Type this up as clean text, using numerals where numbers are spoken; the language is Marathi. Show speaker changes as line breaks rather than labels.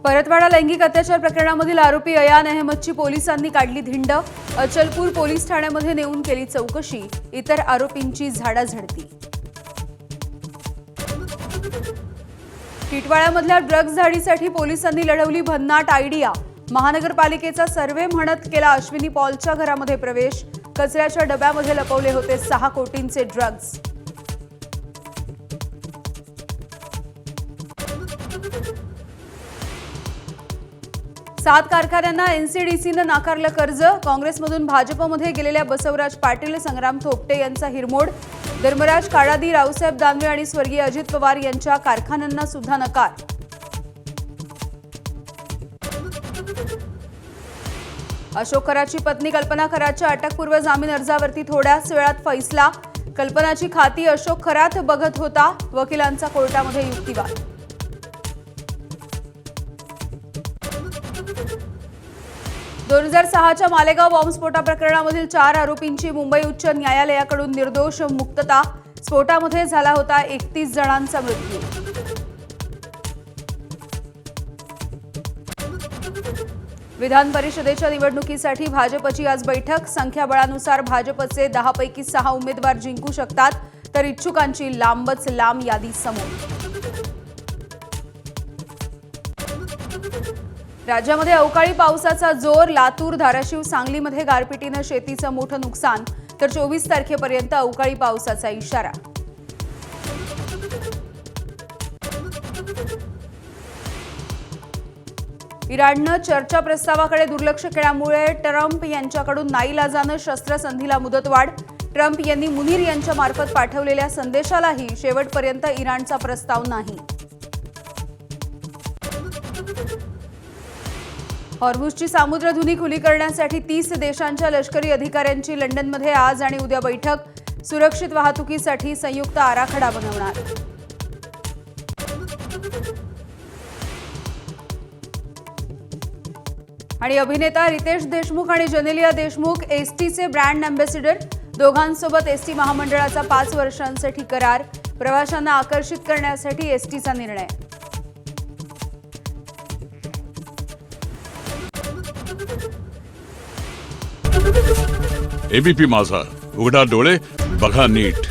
परतवाडा लैंगिक अत्याचार प्रकरणामधील आरोपी अयान अहमदची पोलिसांनी काढली धिंड। अचलपूर पोलीस ठाण्यामध्ये नेऊन केली चौकशी। इतर आरोपींची झाडाझडती। टिटवाळ्यामधल्या ड्रग्ज झाडीसाठी पोलिसांनी लढवली भन्नाट आयडिया। महानगरपालिकेचा सर्व्हे म्हणत केला अश्विनी पॉलच्या घरामध्ये प्रवेश। कचऱ्याच्या डब्यामध्ये लपवले होते 6 कोटींचे ड्रग्ज। सात कारखान्यांना एनसीडीसीनं नाकारलं कर्ज। काँग्रेसमधून भाजपमध्ये गेलेल्या बसवराज पाटील, संग्राम थोपटे यांचा हिरमोड। धर्मराज काळादी, रावसाहेब दानवे आणि स्वर्गीय अजित पवार यांच्या कारखान्यांना सुद्धा नकार। अशोक खराची पत्नी कल्पना खराच्या अटकपूर्व जामीन अर्जावरती थोड्याच वेळात फैसला। कल्पनाची खाती अशोक खरात बघत होता। वकिलांचा कोर्टामध्ये युक्तिवाद। दोन 2006च्या मालेगाव बॉम्बस्फोटा प्रकरणामधील 4 आरोपींची मुंबई उच्च न्यायालयाकडून निर्दोष मुक्तता। स्फोटामध्ये झाला होता 31 जणांचा मृत्यू। विधान परिषदेच्या निवडणुकीसाठी भाजपची आज बैठक। संख्याबळानुसार भाजपचे 10 पैकी 6 उमेदवार जिंकू शकतात, तर इच्छुकांची लांबच लांब यादी समोर। राज्यामध्ये अवकाळी पावसाचा जोर। लातूर, धाराशिव, सांगलीमध्ये गारपिटीनं शेतीचं मोठं नुकसान, तर 24 तारखेपर्यंत अवकाळी पावसाचा इशारा। इराणनं चर्चा प्रस्तावाकडे दुर्लक्ष केल्यामुळे ट्रम्प यांच्याकडून नाईलाजानं शस्त्रसंधीला मुदतवाढ। ट्रम्प यांनी मुनीर यांच्या मार्फत पाठवलेल्या संदेशालाही शेवटपर्यंत इराणचा प्रस्ताव नाही। हॉर्मुझची सामुद्रधुनी खुली करण्यासाठी 30 देशांच्या लष्करी अधिकाऱ्यांची लंडनमध्ये आज आणि उद्या बैठक। सुरक्षित वाहतुकीसाठी संयुक्त आराखडा बनवणार। आणि अभिनेता रितेश देशमुख आणि जेनेलिया देशमुख एसटीचे ब्रँड अँबॅसेडर। दोघांसोबत एसटी महामंडळाचा 5 वर्षांसाठी करार। प्रवाशांना आकर्षित करण्यासाठी एसटीचा निर्णय।
एबीपी माझा, उघडा डोळे बघा नीट।